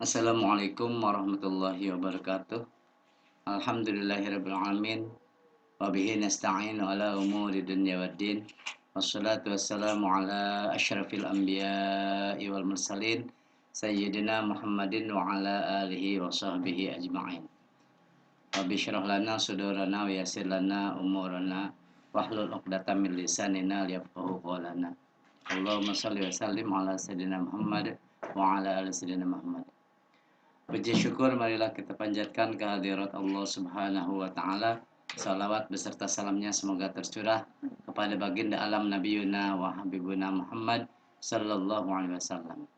Assalamualaikum warahmatullahi wabarakatuh. Alhamdulillahirabbil alamin. Wa bihi nasta'inu ala umuri dunya waddin. Wassalatu wassalamu ala asyrafil anbiya'i wal mursalin sayyidina Muhammadin wa ala alihi wa sahbihi ajma'in. Rabbi syrah lana sudurana wa yassir lana umurana wahlul 'uqdatam min lisanina liyafqahu qawlana. Allahumma shalli wa sallim ala sayyidina Muhammad wa ala ali sayyidina Muhammad. Puji syukur marilah kita panjatkan kehadirat Allah Subhanahu wa taala. Salawat beserta salamnya semoga tercurah kepada baginda alam Nabiyuna wa Habibuna Muhammad sallallahu alaihi wasallam.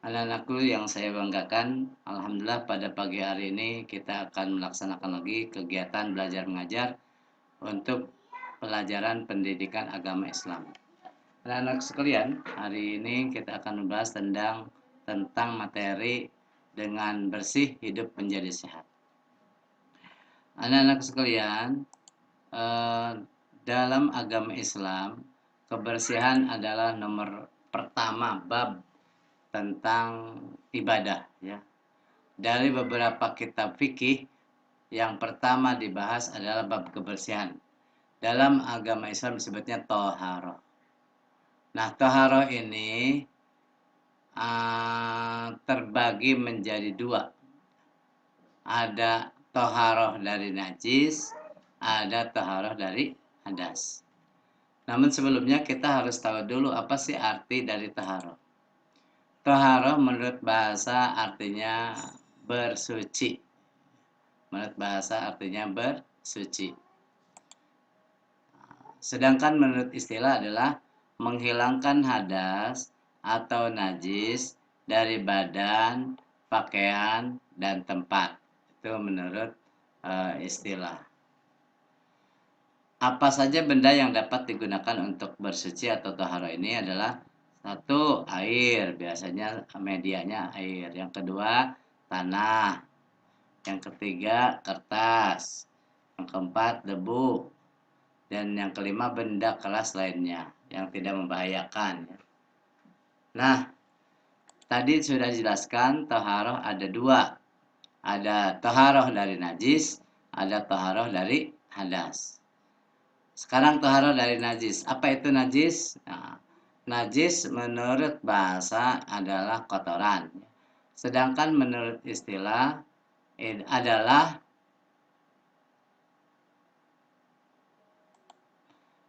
Anak-anakku yang saya banggakan, alhamdulillah pada pagi hari ini kita akan melaksanakan lagi kegiatan belajar mengajar untuk pelajaran pendidikan agama Islam. Anak-anak sekalian, hari ini kita akan membahas tentang materi dengan bersih hidup menjadi sehat. Anak-anak sekalian, dalam agama Islam, kebersihan adalah nomor pertama bab tentang ibadah, ya. Dari beberapa kitab fikih, yang pertama dibahas adalah bab kebersihan. Dalam agama Islam disebutnya thaharah. Nah, thaharah ini terbagi menjadi dua. Ada thaharah dari najis, ada thaharah dari hadas. Namun sebelumnya kita harus tahu dulu apa sih arti dari thaharah. Thaharah menurut bahasa artinya bersuci. Menurut bahasa artinya bersuci. Sedangkan menurut istilah adalah menghilangkan hadas atau najis dari badan, pakaian, dan tempat. Itu menurut istilah. Apa saja benda yang dapat digunakan untuk bersuci atau taharah ini adalah satu, air, biasanya medianya air. Yang kedua, tanah. Yang ketiga, kertas. Yang keempat, debu. Dan yang kelima, benda keras lainnya yang tidak membahayakan. Nah, tadi sudah dijelaskan taharah ada dua. Ada taharah dari najis, ada taharah dari hadas. Sekarang taharah dari najis. Apa itu najis? Nah, najis menurut bahasa adalah kotoran. Sedangkan menurut istilah adalah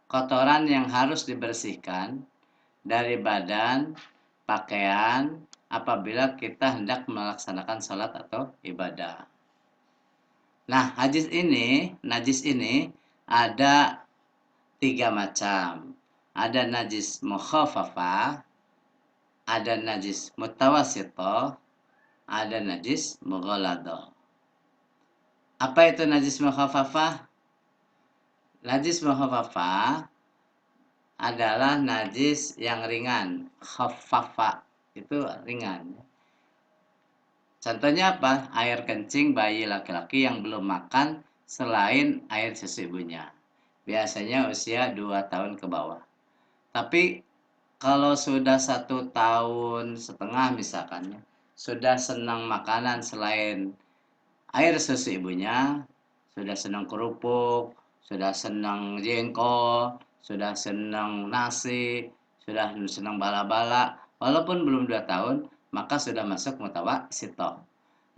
kotoran yang harus dibersihkan dari badan, pakaian, apabila kita hendak melaksanakan sholat atau ibadah. Nah, najis ini ada 3 macam. Ada najis mukhafafah, ada najis mutawassithah, ada najis mughalladah. Apa itu najis mukhafafah? Najis mukhafafah adalah najis yang ringan. Khaffafa itu ringan. Contohnya apa? Air kencing bayi laki-laki yang belum makan selain air susu ibunya. Biasanya usia 2 tahun ke bawah. Tapi kalau sudah 1,5 tahun misalkan, sudah senang makanan selain air susu ibunya, sudah senang kerupuk, sudah senang jengkol, sudah senang nasi, sudah senang bala-bala, walaupun belum 2 tahun, maka sudah masuk mutawassithah.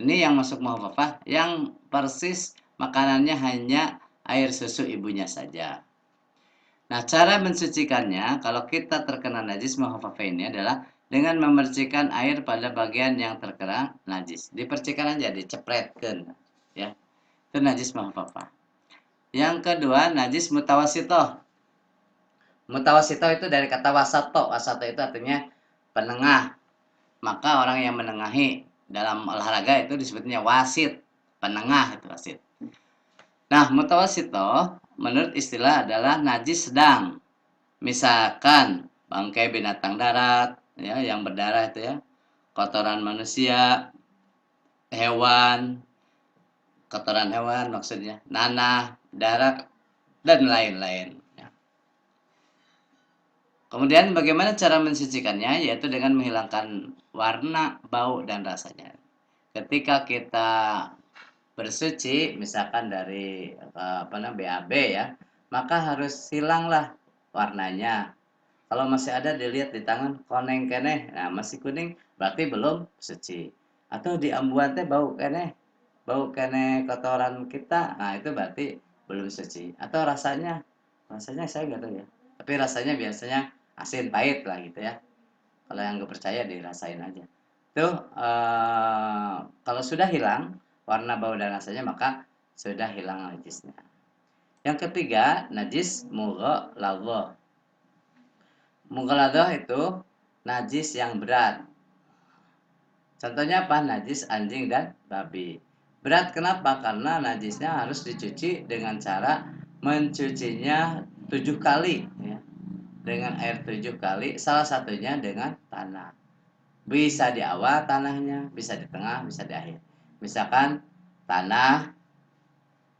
Ini yang masuk mukhafafah, yang persis makanannya hanya air susu ibunya saja. Nah, cara mensucikannya, kalau kita terkena najis mukhafafah ini adalah dengan memercikan air pada bagian yang terkena najis. Dipercikan aja, dicepretkan, ya. Itu najis mukhafafah. Yang kedua, najis mutawassithah. Mutawassithah itu dari kata wasato. Wasato itu artinya penengah. Maka orang yang menengahi dalam olahraga itu disebutnya wasit. Penengah itu wasit. Nah, mutawassithah menurut istilah adalah najis sedang. Misalkan bangkai binatang darat, ya, yang berdarah itu ya, kotoran manusia, hewan, kotoran hewan maksudnya, nanah, darah, dan lain-lain. Kemudian bagaimana cara mensucikannya? Yaitu dengan menghilangkan warna, bau, dan rasanya. Ketika kita bersuci, misalkan dari BAB ya, maka harus hilanglah warnanya. Kalau masih ada dilihat di tangan koneng keneh, nah masih kuning berarti belum suci. Atau di ambuan teh bau keneh kotoran kita, nah itu berarti belum suci. Atau rasanya saya nggak tahu ya. Tapi rasanya biasanya asin pahit lah gitu ya. Kalau yang nggak percaya dirasain aja. Tuh kalau sudah hilang warna, bau, dan rasanya maka sudah hilang najisnya. Yang ketiga, najis mughaladhah. Mughaladhah itu najis yang berat. Contohnya apa? Najis anjing dan babi. Berat kenapa? Karena najisnya harus dicuci dengan cara mencucinya 7 kali ya. Dengan air 7 kali, salah satunya dengan tanah. Bisa di awal tanahnya, bisa di tengah, bisa di akhir. Misalkan tanah,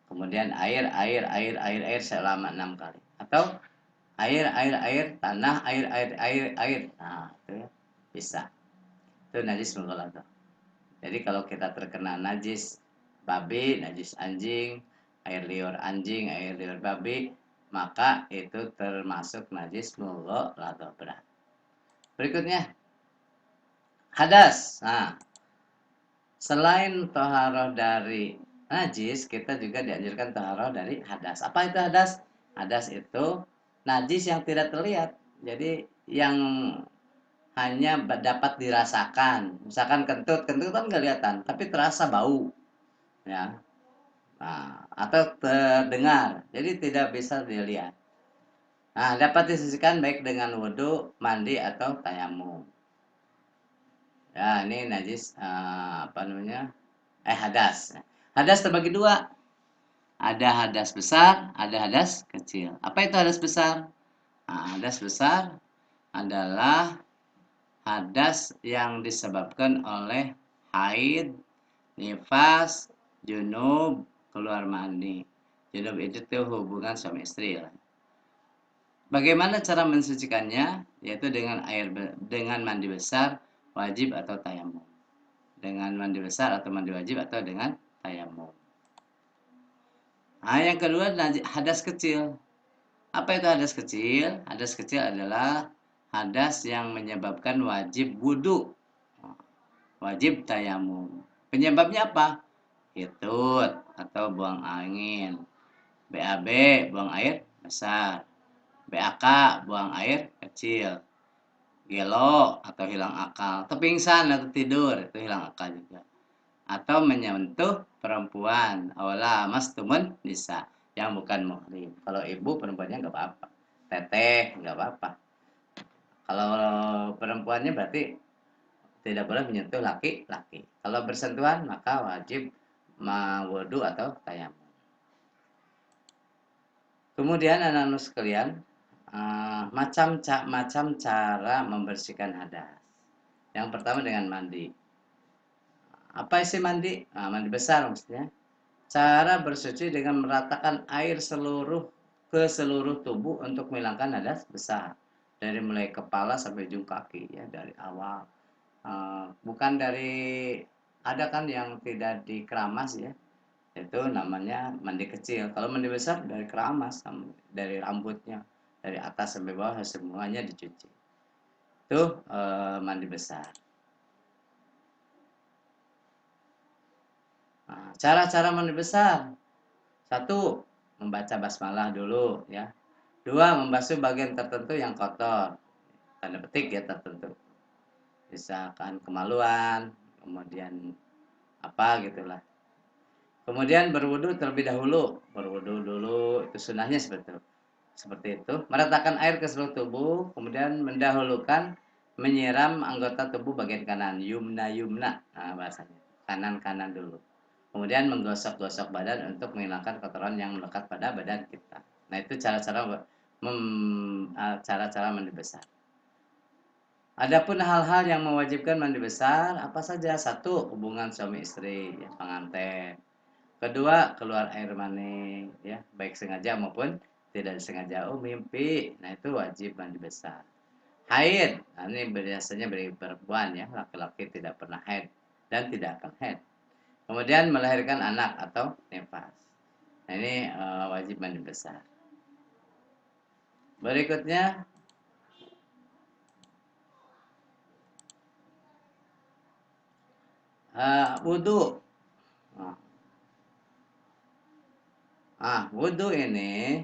kemudian air selama 6 kali. Atau air, tanah, air. Nah, itu ya. Bisa. Itu najis mughaladhah. Jadi kalau kita terkena najis babi, najis anjing, air liur anjing, air liur babi, maka itu termasuk najis mughaladhah berat. Berikutnya, hadas. Nah, selain toharoh dari najis, kita juga dianjurkan toharoh dari hadas. Apa itu hadas? Hadas itu najis yang tidak terlihat. Jadi yang hanya dapat dirasakan. Misalkan kentut kan nggak kelihatan, tapi terasa bau, ya. Nah, atau terdengar, jadi tidak bisa dilihat. Nah, dapat disisikan baik dengan wudhu, mandi, atau tayamum. Ya, ini najis hadas. Hadas terbagi dua. Ada hadas besar, ada hadas kecil. Apa itu hadas besar? Nah, hadas besar adalah hadas yang disebabkan oleh haid, nifas, junub, keluar mani. Junub itu tuh hubungan suami istri ya. Bagaimana cara mensucikannya? Yaitu dengan mandi besar, wajib atau tayamum. Dengan mandi besar atau mandi wajib atau dengan tayamum. Nah, yang kedua hadas kecil. Apa itu hadas kecil? Hadas kecil adalah hadas yang menyebabkan wajib wudhu, wajib tayamum. Penyebabnya apa? Hitut atau buang angin. BAB, buang air besar. BAK, buang air kecil. Gelo atau hilang akal. Atau pingsan atau tidur, itu hilang akal juga. Atau menyentuh perempuan. Awala mas tumun bisa. Yang bukan muhrim. Kalau ibu perempuannya nggak apa-apa. Teteh nggak apa-apa. Kalau perempuannya berarti tidak boleh menyentuh laki-laki. Kalau bersentuhan maka wajib mewudu atau tayamum. Kemudian anak-anak sekalian, macam cara membersihkan hadas. Yang pertama dengan mandi. Apa isi mandi? Nah, mandi besar maksudnya. Cara bersuci dengan meratakan air ke seluruh tubuh untuk menghilangkan hadas besar. Dari mulai kepala sampai ujung kaki ya, dari awal. Bukan dari, ada kan yang tidak dikeramas ya, itu namanya mandi kecil. Kalau mandi besar dari keramas, dari rambutnya, dari atas sampai bawah semuanya dicuci. Itu mandi besar. Nah, cara-cara mandi besar. 1, membaca basmalah dulu ya. 2, membasuh bagian tertentu yang kotor. Tanda petik ya tertentu. Misalkan kemaluan, kemudian apa gitulah. Kemudian berwudu terlebih dahulu. Berwudu dulu, itu sunnahnya seperti itu. Meratakan air ke seluruh tubuh, kemudian mendahulukan menyiram anggota tubuh bagian kanan, yumna. Nah, bahasanya. Kanan-kanan dulu. Kemudian menggosok-gosok badan untuk menghilangkan kotoran yang melekat pada badan kita. Nah, itu cara-cara mandi besar. Adapun hal-hal yang mewajibkan mandi besar, apa saja? 1, hubungan suami istri, ya, pengantin. 2, keluar air mani, ya, baik sengaja maupun tidak disengaja. Oh, mimpi. Nah, itu wajib mandi besar. haid. Nah, ini biasanya bagi perempuan ya, laki-laki tidak pernah haid dan tidak akan haid. Kemudian melahirkan anak atau nifas. Nah, ini wajib mandi besar. Berikutnya wudhu. Wudhu ini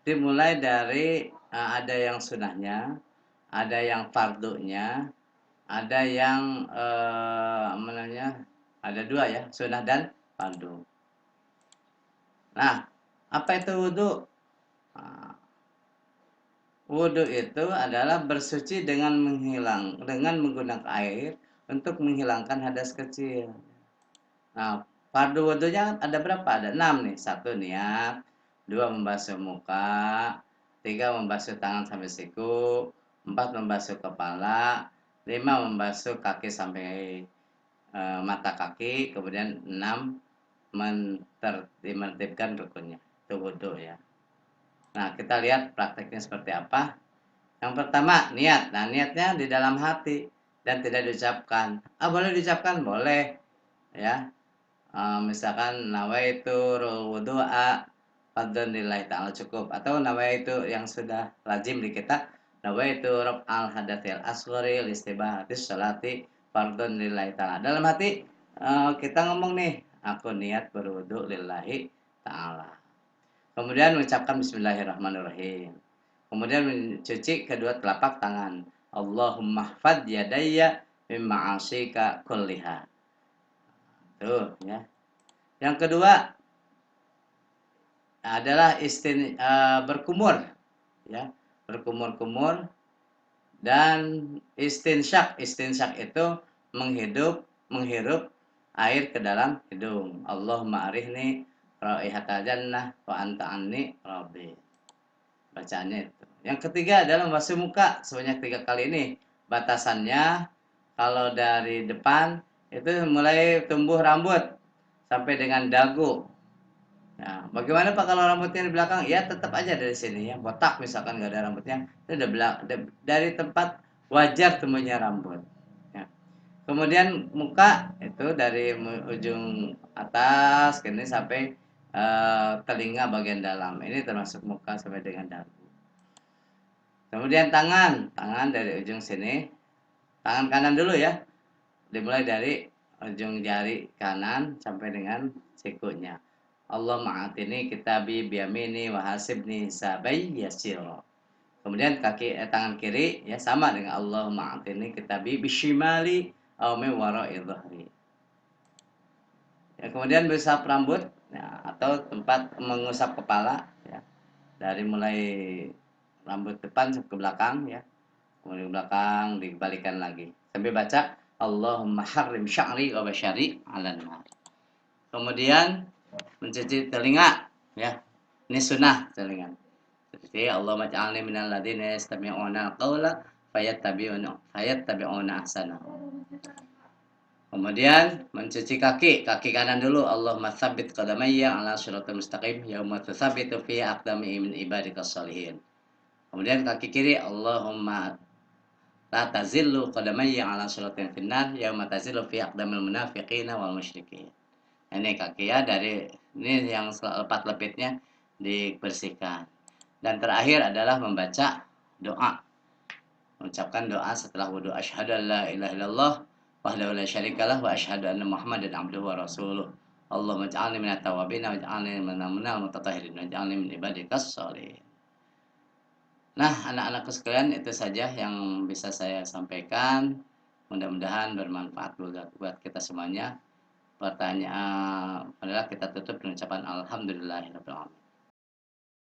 dimulai dari ada yang sunahnya, ada yang fardunya, ada yang ada dua ya, sunnah dan fardu. Nah, apa itu wudhu? Nah, wudhu itu adalah bersuci dengan menggunakan air untuk menghilangkan hadas kecil. Nah, fardu wudhunya ada berapa? Ada 6 nih. 1 niat, 2 membasuh muka, 3 membasuh tangan sampai siku, 4 membasuh kepala, 5 membasuh kaki sampai mata kaki, kemudian 6 menertibkan rukunnya. Itu wudhu ya. Nah, kita lihat prakteknya seperti apa. Yang pertama, niat. Nah, niatnya di dalam hati dan tidak diucapkan. Boleh diucapkan? Boleh. Ya, misalkan nawaitu wudu'a fadlan lillahi ta'ala cukup, atau nawaitu yang sudah lazim di kita, nawaitu raf'al hadatsil asghari listibahatis sholati fardun lillahi ta'ala. Dalam hati kita ngomong nih, aku niat berwudu lillahi ta'ala. Kemudian mengucapkan bismillahirrahmanirrahim. Kemudian mencuci kedua telapak tangan. Allahumma hfadz yadayya mimma 'asika kulliha. Tuh ya. Yang kedua adalah berkumur ya, berkumur-kumur dan istinsyak. Istinsyak itu menghirup air ke dalam hidung. Allahumma arihni raihatal jannah wa anta anni rabbi. Bacaannya itu. Yang ketiga adalah membasuh muka sebanyak 3 kali ini. Batasannya kalau dari depan itu mulai tumbuh rambut sampai dengan dagu. Nah, bagaimana Pak kalau rambutnya di belakang? Ya tetap aja dari sini ya, botak misalkan nggak ada rambutnya, itu dari tempat wajar tumbuhnya rambut. Ya. Kemudian muka itu dari ujung atas ke ini sampai telinga bagian dalam. Ini termasuk muka sampai dengan dagu. Kemudian tangan dari ujung sini, tangan kanan dulu ya, dimulai dari ujung jari kanan sampai dengan sikunya. Allah ma'atini kitabi biyamini wa hasibni hisabai yasira. Kemudian tangan kiri ya sama dengan Allah ma'atini kitabi bishimali aw min wara'i dhahri. Ya, kemudian berusap rambut ya, atau tempat mengusap kepala ya. Dari mulai rambut depan ke belakang ya. Kemudian belakang dikembalikan lagi sampai baca Allahumma harrim sya'ri wa basyari 'alan nar. Kemudian mencuci telinga ya. Ini sunnah telinga. Seperti Allah maj'alni minal ladzina yastami'una al-qawla fayattabi'una ahsanahu. Kemudian mencuci kaki kanan dulu. Allahumma tsabbit qadamayya 'ala shiratal mustaqim yauma tsabbitu fi aqdami min ibadikas shalihin. Kemudian kaki kiri Allahumma la tazillu qadamayya 'ala shiratin finnar yauma tazillu fi aqdamil munafiqina wal musyrikin. Ini kaki ya, dari ini yang lepat lepitnya dibersihkan. Dan terakhir adalah membaca doa. Mengucapkan doa setelah wudu. Asyhadu an la ilaha illallah wahdahu la syarikalah wa asyhadu anna Muhammadan abduhu wa rasuluh. Allahumma ij'alni minat tawabin waj'alni minal mutatahhirin waj'alni min ibadikas sholihin. Nah, anak-anakku sekalian, itu saja yang bisa saya sampaikan. Mudah-mudahan bermanfaat buat kita semuanya. Pertanyaan adalah kita tutup dengan ucapan alhamdulillahirabbil alamin.